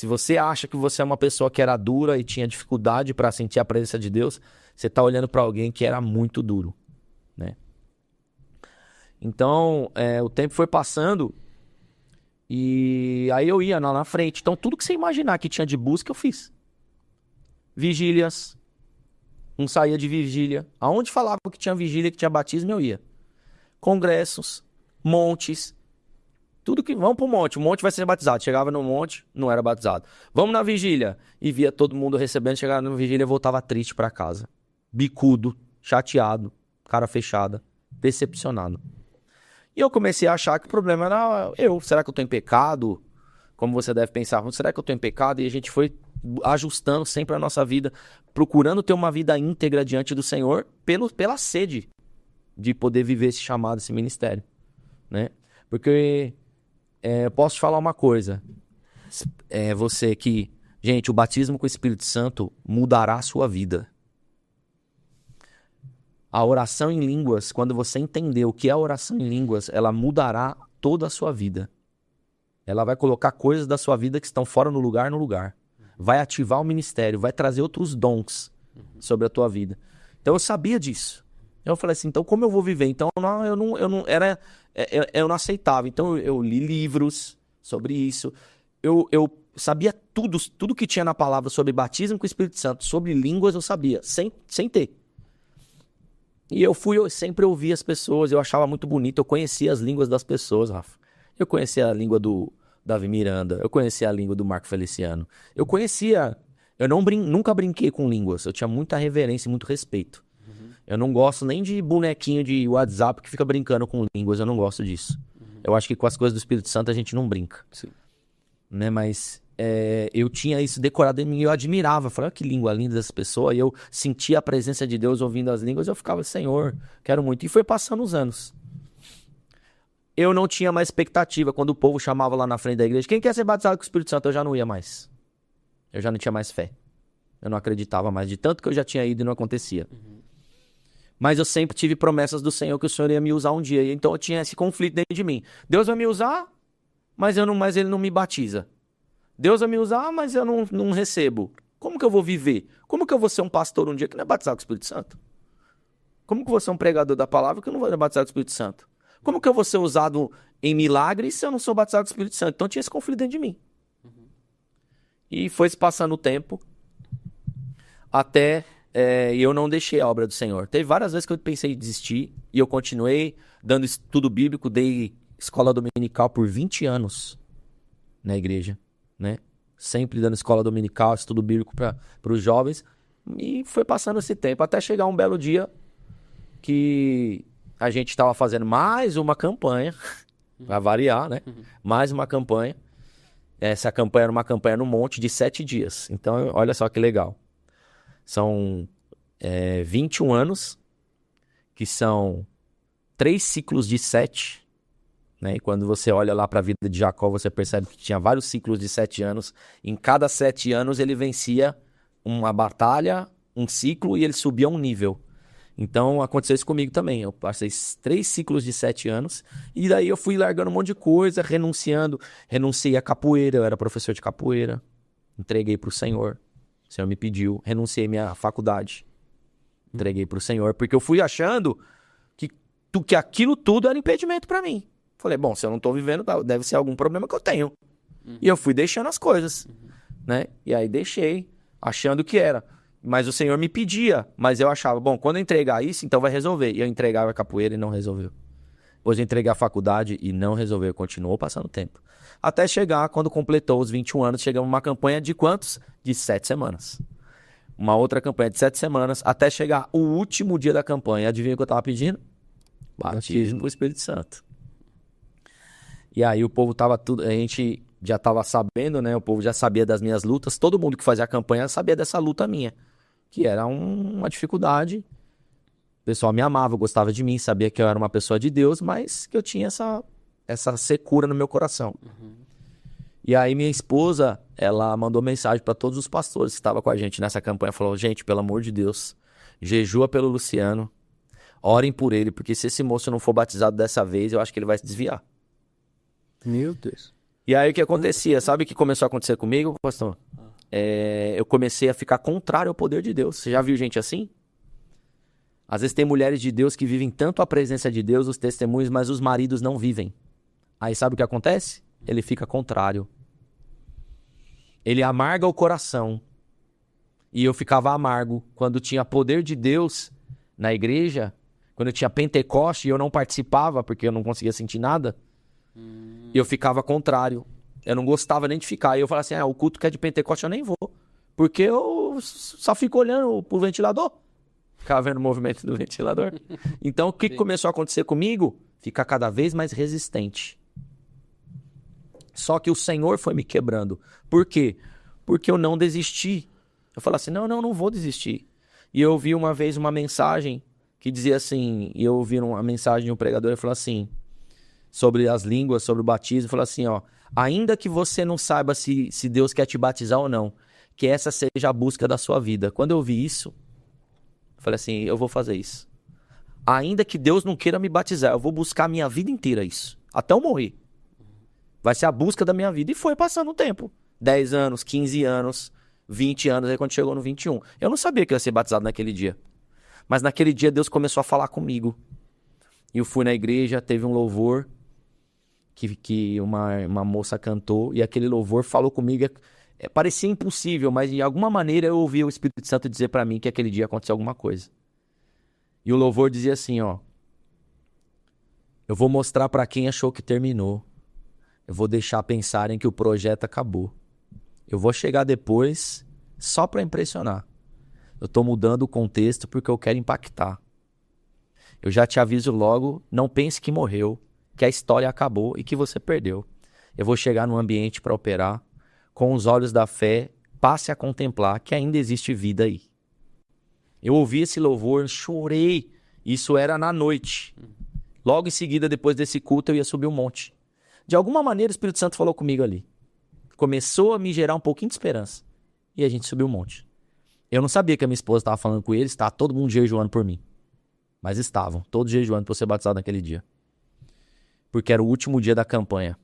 Se você acha que você é uma pessoa que era dura e tinha dificuldade para sentir a presença de Deus, você tá olhando para alguém que era muito duro, né? Então, o tempo foi passando e aí eu ia lá na frente. Então, tudo que você imaginar que tinha de busca, eu fiz. Vigílias. Não saía de vigília. Aonde falava que tinha vigília, que tinha batismo, eu ia. Congressos, montes, tudo que... Vamos pro monte, o monte vai ser batizado. Chegava no monte, não era batizado. Vamos na vigília. E via todo mundo recebendo, chegava na vigília e voltava triste pra casa. Bicudo, chateado, cara fechada, decepcionado. E eu comecei a achar que o problema era eu. Será que eu tô em pecado? Como você deve pensar, será que eu tô em pecado? E a gente foi ajustando sempre a nossa vida, procurando ter uma vida íntegra diante do Senhor pela sede de poder viver esse chamado, esse ministério, né? Porque eu posso te falar uma coisa, você que, gente, o batismo com o Espírito Santo mudará a sua vida. A oração em línguas, quando você entender o que é a oração em línguas, ela mudará toda a sua vida. Ela vai colocar coisas da sua vida que estão fora no lugar. Vai ativar o ministério, vai trazer outros dons sobre a tua vida. Então eu sabia disso. Eu falei assim, então como eu vou viver? Então eu não aceitava. Então eu li livros sobre isso. Eu sabia tudo que tinha na palavra sobre batismo com o Espírito Santo, sobre línguas eu sabia, sem ter. E eu sempre ouvi as pessoas, eu achava muito bonito, eu conhecia as línguas das pessoas, Rafa. Eu conhecia a língua do Davi Miranda, eu conhecia a língua do Marco Feliciano. Eu nunca brinquei com línguas, eu tinha muita reverência e muito respeito. Eu não gosto nem de bonequinho de WhatsApp que fica brincando com línguas, eu não gosto disso. Eu acho que com as coisas do Espírito Santo a gente não brinca. Sim. Né? Mas eu tinha isso decorado em mim e eu admirava. Falei, olha que língua linda dessa pessoa. E eu sentia a presença de Deus ouvindo as línguas. Eu ficava, Senhor, quero muito. E foi passando os anos. Eu não tinha mais expectativa. Quando o povo chamava lá na frente da igreja, quem quer ser batizado com o Espírito Santo? Eu já não ia mais. Eu já não tinha mais fé. Eu não acreditava mais. De tanto que eu já tinha ido e não acontecia. Mas eu sempre tive promessas do Senhor que o Senhor ia me usar um dia. Então eu tinha esse conflito dentro de mim. Deus vai me usar, mas Ele não me batiza. Deus vai me usar, mas eu não recebo. Como que eu vou viver? Como que eu vou ser um pastor um dia que não é batizado com o Espírito Santo? Como que eu vou ser um pregador da palavra que eu não vou ser batizado com o Espírito Santo? Como que eu vou ser usado em milagres se eu não sou batizado com o Espírito Santo? Então tinha esse conflito dentro de mim. E foi se passando o tempo até eu não deixei a obra do Senhor. Teve várias vezes que eu pensei em desistir e eu continuei dando estudo bíblico, dei escola dominical por 20 anos na igreja, né? Sempre dando escola dominical, estudo bíblico para os jovens. E foi passando esse tempo até chegar um belo dia que a gente estava fazendo mais uma campanha, para variar, né? Mais uma campanha. Essa campanha era uma campanha no monte de 7 dias. Então, olha só que legal. São 21 anos, que são 3 ciclos de 7. Né? E quando você olha lá para a vida de Jacó, você percebe que tinha vários ciclos de 7 anos. Em cada 7 anos ele vencia uma batalha, um ciclo, e ele subia um nível. Então aconteceu isso comigo também. Eu passei 3 ciclos de 7 anos. E daí eu fui largando um monte de coisa, renunciando. Renunciei à capoeira, eu era professor de capoeira. Entreguei para o Senhor. O Senhor me pediu. Renunciei minha faculdade. Entreguei para o Senhor. Porque eu fui achando que aquilo tudo era impedimento para mim. Falei, bom, se eu não tô vivendo, deve ser algum problema que eu tenho. E eu fui deixando as coisas, né? E aí deixei, achando que era. Mas o Senhor me pedia, mas eu achava, bom, quando eu entregar isso, então vai resolver. E eu entregava a capoeira e não resolveu. Depois eu entreguei a faculdade e não resolveu. Continuou passando tempo. Até chegar, quando completou os 21 anos, chegamos numa campanha de quantos? De 7 semanas. Uma outra campanha de 7 semanas, até chegar o último dia da campanha. Adivinha o que eu tava pedindo? Batismo do Espírito Santo. E aí o povo tava tudo, a gente já tava sabendo, né? O povo já sabia das minhas lutas. Todo mundo que fazia a campanha sabia dessa luta minha, que era uma dificuldade. O pessoal me amava, gostava de mim, sabia que eu era uma pessoa de Deus, mas que eu tinha essa secura no meu coração. E aí minha esposa, ela mandou mensagem para todos os pastores que estavam com a gente nessa campanha. Falou, gente, pelo amor de Deus, jejua pelo Luciano, orem por ele, porque se esse moço não for batizado dessa vez, eu acho que ele vai se desviar. Meu Deus. E aí o que acontecia? Sabe o que começou a acontecer comigo, pastor? Eu comecei a ficar contrário ao poder de Deus. Você já viu gente assim? Às vezes tem mulheres de Deus que vivem tanto a presença de Deus, os testemunhos, mas os maridos não vivem. Aí sabe o que acontece? Ele fica contrário. Ele amarga o coração. E eu ficava amargo. Quando tinha poder de Deus na igreja, quando eu tinha Pentecoste e eu não participava porque eu não conseguia sentir nada, eu ficava contrário. Eu não gostava nem de ficar. E eu falava assim, o culto que é de Pentecoste eu nem vou. Porque eu só fico olhando pro ventilador. Ficava vendo o movimento do ventilador. Então, o que começou a acontecer comigo? Ficar cada vez mais resistente. Só que o Senhor foi me quebrando. Por quê? Porque eu não desisti. Eu falei assim, não vou desistir. E eu ouvi uma vez uma mensagem que dizia assim, e eu ouvi uma mensagem de um pregador, ele falou assim, sobre as línguas, sobre o batismo, ele falou assim, ainda que você não saiba se Deus quer te batizar ou não, que essa seja a busca da sua vida. Quando eu ouvi isso, eu falei assim, eu vou fazer isso. Ainda que Deus não queira me batizar, eu vou buscar a minha vida inteira isso, até eu morrer. Vai ser a busca da minha vida. E foi passando o tempo. 10 anos, 15 anos, 20 anos, aí quando chegou no 21. Eu não sabia que eu ia ser batizado naquele dia. Mas naquele dia Deus começou a falar comigo. E eu fui na igreja, teve um louvor que uma moça cantou. E aquele louvor falou comigo. Parecia impossível, mas de alguma maneira eu ouvi o Espírito Santo dizer pra mim que aquele dia aconteceu alguma coisa. E o louvor dizia assim, eu vou mostrar pra quem achou que terminou. Eu vou deixar pensarem que o projeto acabou. Eu vou chegar depois só para impressionar. Eu estou mudando o contexto porque eu quero impactar. Eu já te aviso logo, não pense que morreu, que a história acabou e que você perdeu. Eu vou chegar no ambiente para operar. Com os olhos da fé, passe a contemplar que ainda existe vida aí. Eu ouvi esse louvor, chorei. Isso era na noite. Logo em seguida, depois desse culto, eu ia subir um monte. De alguma maneira o Espírito Santo falou comigo ali. Começou a me gerar um pouquinho de esperança. E a gente subiu um monte. Eu não sabia que a minha esposa estava falando com eles, estava todo mundo jejuando por mim. Mas estavam, todos jejuando para eu ser batizado naquele dia. Porque era o último dia da campanha.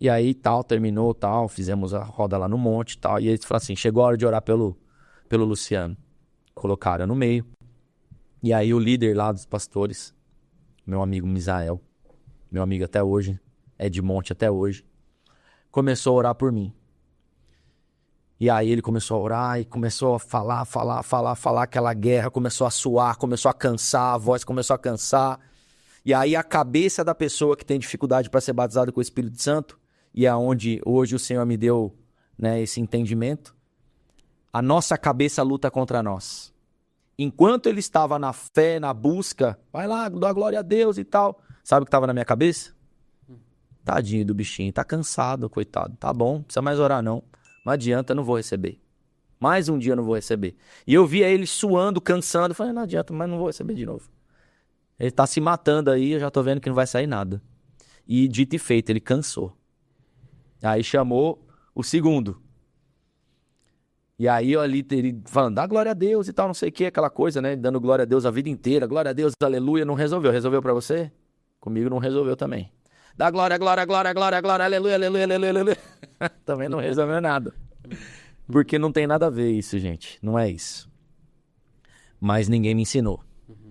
E aí terminou, fizemos a roda lá no monte, e eles falaram assim, chegou a hora de orar pelo Luciano. Colocaram no meio. E aí o líder lá dos pastores, meu amigo Misael, meu amigo até hoje, é de monte até hoje, começou a orar por mim. E aí ele começou a orar e começou a falar, aquela guerra começou a suar, começou a cansar, a voz começou a cansar. E aí a cabeça da pessoa que tem dificuldade para ser batizada com o Espírito Santo, e é onde hoje o Senhor me deu, esse entendimento, a nossa cabeça luta contra nós. Enquanto ele estava na fé, na busca, vai lá, dá glória a Deus e tal, sabe o que estava na minha cabeça? Tadinho do bichinho, tá cansado, coitado. Tá bom, não precisa mais orar não. Não adianta, não vou receber. Mais um dia eu não vou receber. E eu via ele suando, cansando. Eu falei, não adianta, mas não vou receber de novo. Ele tá se matando aí, eu já tô vendo que não vai sair nada. E dito e feito, ele cansou. Aí chamou o segundo. E aí ali ele falando, dá glória a Deus e tal, não sei o que, aquela coisa, né? Dando glória a Deus a vida inteira. Glória a Deus, aleluia, não resolveu. Resolveu pra você? Comigo não resolveu também. Dá glória, glória, glória, glória, glória, aleluia, aleluia, aleluia, aleluia. Também não resolveu nada. Porque não tem nada a ver isso, gente. Não é isso. Mas ninguém me ensinou.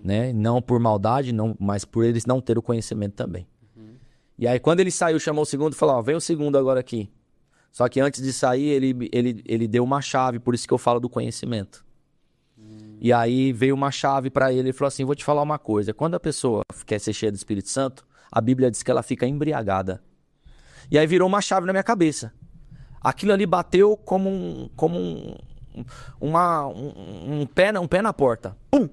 Né? Não por maldade, não, mas por eles não ter o conhecimento também. E aí quando ele saiu, chamou o segundo e falou, vem o segundo agora aqui. Só que antes de sair, ele deu uma chave, por isso que eu falo do conhecimento. E aí veio uma chave para ele e falou assim, vou te falar uma coisa. Quando a pessoa quer ser cheia do Espírito Santo, a Bíblia diz que ela fica embriagada. E aí virou uma chave na minha cabeça. Aquilo ali bateu como um pé na porta. Pum!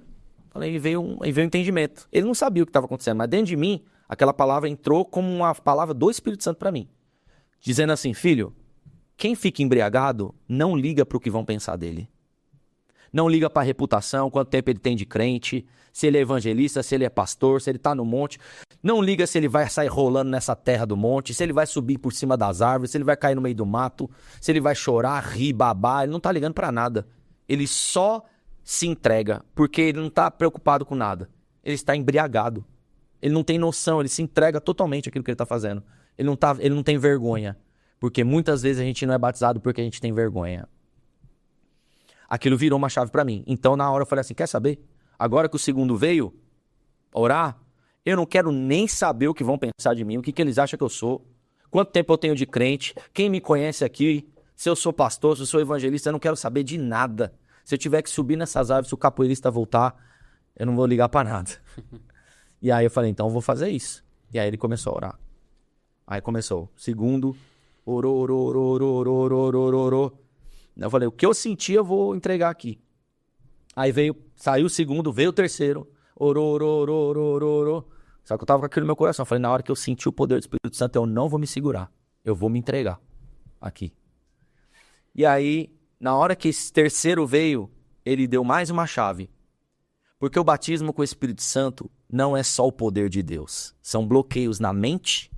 Falei, veio um entendimento. Ele não sabia o que estava acontecendo, mas dentro de mim, aquela palavra entrou como uma palavra do Espírito Santo para mim. Dizendo assim, filho, quem fica embriagado não liga para o que vão pensar dele. Não liga para a reputação, quanto tempo ele tem de crente, se ele é evangelista, se ele é pastor, se ele está no monte. Não liga se ele vai sair rolando nessa terra do monte, se ele vai subir por cima das árvores, se ele vai cair no meio do mato, se ele vai chorar, rir, babar. Ele não está ligando para nada. Ele só se entrega, porque ele não está preocupado com nada. Ele está embriagado. Ele não tem noção, ele se entrega totalmente àquilo que ele está fazendo. Ele não tem vergonha. Porque muitas vezes a gente não é batizado porque a gente tem vergonha. Aquilo virou uma chave pra mim. Então, na hora eu falei assim, quer saber? Agora que o segundo veio orar, eu não quero nem saber o que vão pensar de mim, o que eles acham que eu sou, quanto tempo eu tenho de crente, quem me conhece aqui, se eu sou pastor, se eu sou evangelista, eu não quero saber de nada. Se eu tiver que subir nessas árvores, se o capoeirista voltar, eu não vou ligar pra nada. E aí eu falei, então eu vou fazer isso. E aí ele começou a orar. Aí começou. Segundo, orou. Eu falei, o que eu senti eu vou entregar aqui. Aí saiu o segundo, veio o terceiro. Orou. Só que eu tava com aquilo no meu coração. Eu falei, na hora que eu senti o poder do Espírito Santo, eu não vou me segurar. Eu vou me entregar aqui. E aí, na hora que esse terceiro veio, ele deu mais uma chave. Porque o batismo com o Espírito Santo não é só o poder de Deus. São bloqueios na mente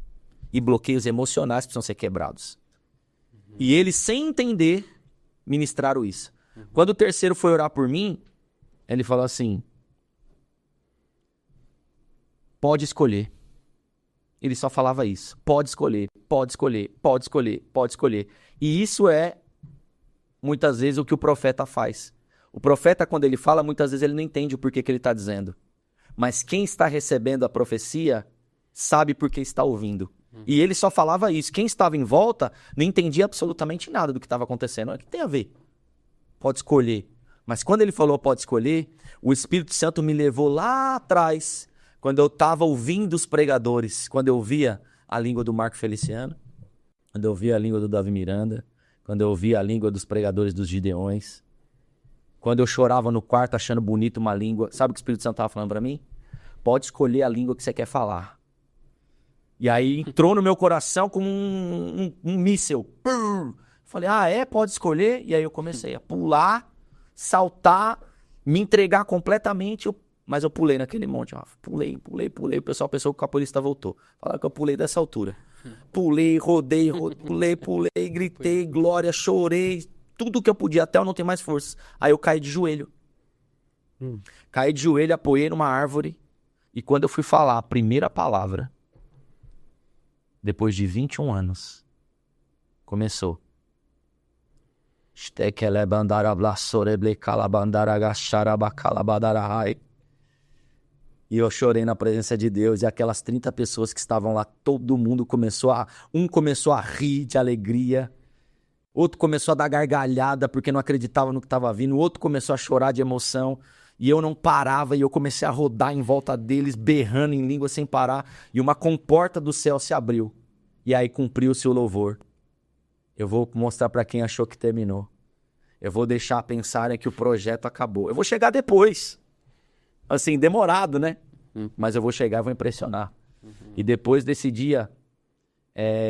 e bloqueios emocionais que precisam ser quebrados. E eles, sem entender, ministraram isso. Quando o terceiro foi orar por mim, ele falou assim, pode escolher. Ele só falava isso. Pode escolher. E isso é, muitas vezes, o que o profeta faz. O profeta, quando ele fala, muitas vezes ele não entende o porquê que ele está dizendo. Mas quem está recebendo a profecia sabe por que está ouvindo. E ele só falava isso. Quem estava em volta não entendia absolutamente nada do que estava acontecendo. O que tem a ver? Pode escolher. Mas quando ele falou pode escolher, o Espírito Santo me levou lá atrás, quando eu estava ouvindo os pregadores, quando eu via a língua do Marco Feliciano, quando eu via a língua do Davi Miranda, quando eu via a língua dos pregadores dos Gideões, quando eu chorava no quarto achando bonito uma língua. Sabe o que o Espírito Santo estava falando para mim? Pode escolher a língua que você quer falar. E aí entrou no meu coração como um míssel. Falei, pode escolher. E aí eu comecei a pular, saltar, me entregar completamente. Mas eu pulei naquele monte. Pulei. O pessoal pensou que o capoeirista voltou. Falaram que eu pulei dessa altura. Pulei, rodei, pulei, gritei, glória, chorei. Tudo que eu podia, até eu não ter mais forças. Aí eu caí de joelho. Caí de joelho, apoiei numa árvore. E quando eu fui falar a primeira palavra, depois de 21 anos, começou. E eu chorei na presença de Deus. E aquelas 30 pessoas que estavam lá, todo mundo começou a rir de alegria. Outro começou a dar gargalhada porque não acreditava no que estava vindo. O outro começou a chorar de emoção. E eu não parava e eu comecei a rodar em volta deles, berrando em língua sem parar. E uma comporta do céu se abriu. E aí cumpriu-se o louvor. Eu vou mostrar para quem achou que terminou. Eu vou deixar pensarem que o projeto acabou. Eu vou chegar depois. Assim, demorado, né? Mas eu vou chegar e vou impressionar. E depois desse dia,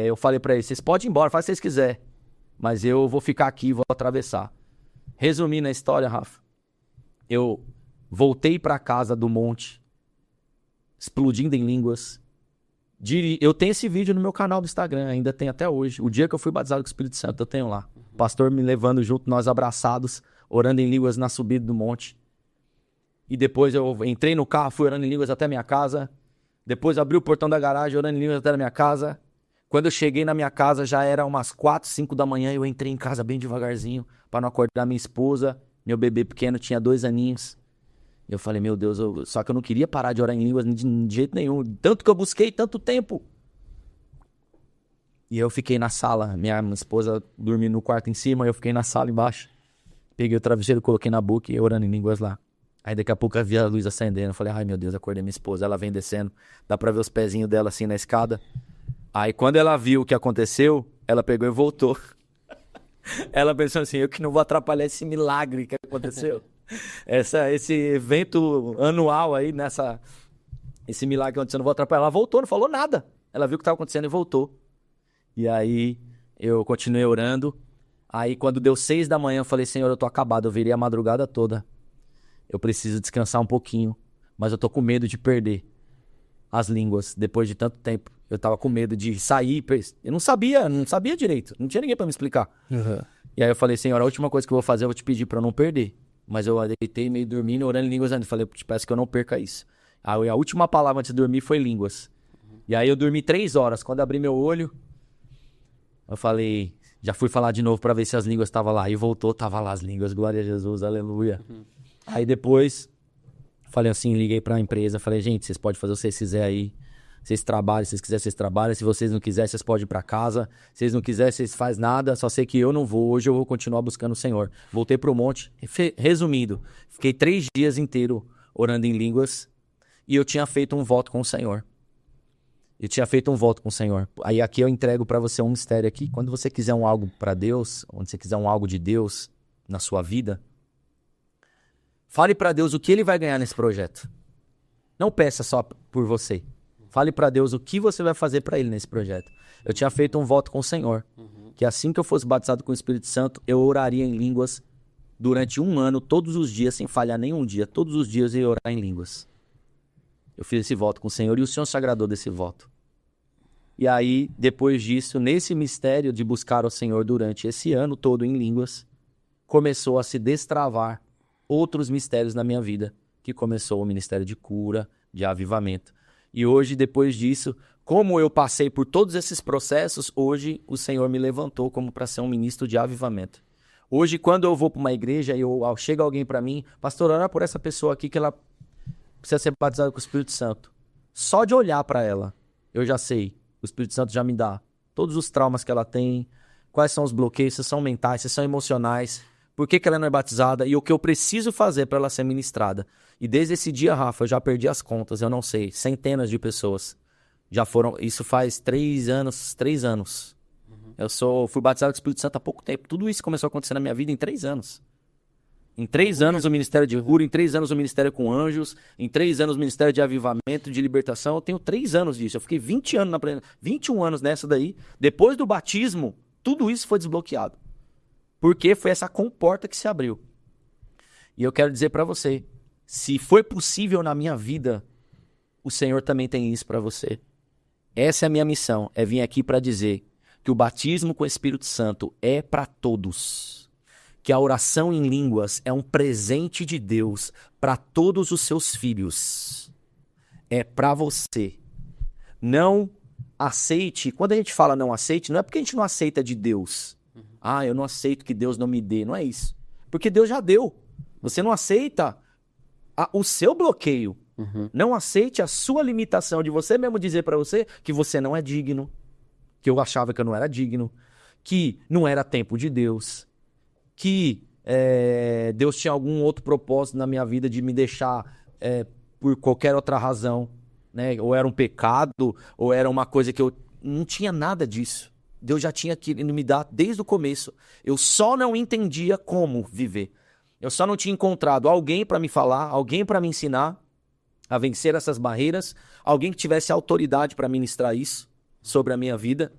eu falei para eles, vocês podem ir embora, faz o que vocês quiserem. Mas eu vou ficar aqui e vou atravessar. Resumindo a história, Rafa, eu voltei para casa do monte, explodindo em línguas. Eu tenho esse vídeo no meu canal do Instagram, ainda tem até hoje. O dia que eu fui batizado com o Espírito Santo, eu tenho lá. O pastor me levando junto, nós abraçados, orando em línguas na subida do monte. E depois eu entrei no carro, fui orando em línguas até a minha casa. Depois abri o portão da garagem, orando em línguas até a minha casa. Quando eu cheguei na minha casa, já era umas 4, 5 da manhã. Eu entrei em casa bem devagarzinho, para não acordar minha esposa. Meu bebê pequeno tinha 2 aninhos. E eu falei, meu Deus, só que eu não queria parar de orar em línguas de jeito nenhum. Tanto que eu busquei, tanto tempo. E eu fiquei na sala. Minha esposa dormindo no quarto em cima, eu fiquei na sala embaixo. Peguei o travesseiro, coloquei na boca e orando em línguas lá. Aí daqui a pouco eu vi a luz acendendo. Eu falei, ai meu Deus, acordei minha esposa. Ela vem descendo. Dá pra ver os pezinhos dela assim na escada. Aí quando ela viu o que aconteceu, ela pegou e voltou. Ela pensou assim, eu que não vou atrapalhar esse milagre que aconteceu. Esse evento anual aí, esse milagre que aconteceu, não vou atrapalhar. Ela voltou, não falou nada. Ela viu o que estava acontecendo e voltou. E aí eu continuei orando. Aí quando deu 6 da manhã, eu falei, Senhor, eu tô acabado, eu virei a madrugada toda. Eu preciso descansar um pouquinho, mas eu tô com medo de perder as línguas depois de tanto tempo. Eu tava com medo de sair. Eu não sabia direito. Não tinha ninguém pra me explicar. E aí eu falei, Senhor, a última coisa que eu vou fazer, eu vou te pedir pra eu não perder. Mas eu deitei meio dormindo, orando em línguas ainda. Falei, eu te peço que eu não perca isso. Aí a última palavra antes de dormir foi línguas. E aí eu dormi 3 horas. Quando eu abri meu olho, Eu falei, já fui falar de novo pra ver se as línguas estavam lá. E voltou, tava lá as línguas, glória a Jesus, aleluia. Aí depois, falei assim, liguei pra empresa, falei, gente, vocês podem fazer o que vocês quiserem aí. Vocês trabalham, se vocês quiserem, vocês trabalham. Se vocês não quiserem, vocês podem ir pra casa. Se vocês não quiserem, vocês fazem nada. Só sei que eu não vou. Hoje eu vou continuar buscando o Senhor. Voltei pro monte. Resumindo, fiquei 3 dias inteiros orando em línguas. E eu tinha feito um voto com o Senhor. Aí aqui eu entrego pra você um mistério aqui. Quando você quiser um algo pra Deus, onde você quiser um algo de Deus na sua vida, fale pra Deus o que Ele vai ganhar nesse projeto. Não peça só por você. Fale pra Deus o que você vai fazer pra Ele nesse projeto. Eu tinha feito um voto com o Senhor. Que assim que eu fosse batizado com o Espírito Santo, eu oraria em línguas durante 1 ano, todos os dias, sem falhar nenhum dia. Todos os dias eu ia orar em línguas. Eu fiz esse voto com o Senhor e o Senhor se agradou desse voto. E aí, depois disso, nesse mistério de buscar o Senhor durante esse ano todo em línguas, começou a se destravar outros mistérios na minha vida, que começou o ministério de cura, de avivamento. E hoje, depois disso, como eu passei por todos esses processos, hoje o Senhor me levantou como para ser um ministro de avivamento. Hoje, quando eu vou para uma igreja e chega alguém para mim, pastor, ora por essa pessoa aqui que ela precisa ser batizada com o Espírito Santo. Só de olhar para ela, eu já sei. O Espírito Santo já me dá todos os traumas que ela tem, quais são os bloqueios, se são mentais, se são emocionais, por que ela não é batizada e o que eu preciso fazer para ela ser ministrada. E desde esse dia, Rafa, eu já perdi as contas, eu não sei, centenas de pessoas já foram, isso faz 3 anos. Eu fui batizado com o Espírito Santo há pouco tempo. Tudo isso começou a acontecer na minha vida em 3 anos. Em 3 anos o ministério de cura, em 3 anos o ministério com anjos, em 3 anos o ministério de avivamento, de libertação. Eu tenho 3 anos disso. Eu fiquei 21 anos nessa daí. Depois do batismo, tudo isso foi desbloqueado. Porque foi essa comporta que se abriu. E eu quero dizer para você, se foi possível na minha vida, o Senhor também tem isso para você. Essa é a minha missão, é vir aqui para dizer que o batismo com o Espírito Santo é para todos. Que a oração em línguas é um presente de Deus para todos os seus filhos. É para você. Não aceite. Quando a gente fala não aceite, não é porque a gente não aceita de Deus. Eu não aceito que Deus não me dê. Não é isso. Porque Deus já deu. Você não aceita o seu bloqueio. Não aceite a sua limitação de você mesmo dizer para você que você não é digno. Que eu achava que eu não era digno. Que não era tempo de Deus. Que Deus tinha algum outro propósito na minha vida de me deixar por qualquer outra razão, né? Ou era um pecado, ou era uma coisa que eu não tinha nada disso. Deus já tinha querido me dar desde o começo. Eu só não entendia como viver. Eu só não tinha encontrado alguém para me falar, alguém para me ensinar a vencer essas barreiras, alguém que tivesse autoridade para ministrar isso sobre a minha vida.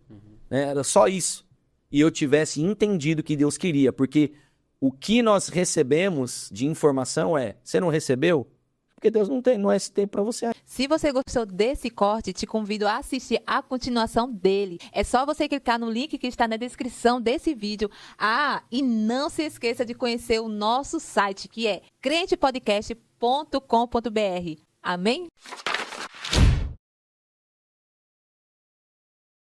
Né? Era só isso. E eu tivesse entendido o que Deus queria, porque o que nós recebemos de informação você não recebeu? Porque Deus não é esse tempo para você. Se você gostou desse corte, te convido a assistir a continuação dele. É só você clicar no link que está na descrição desse vídeo. E não se esqueça de conhecer o nosso site, que é crentepodcast.com.br. Amém?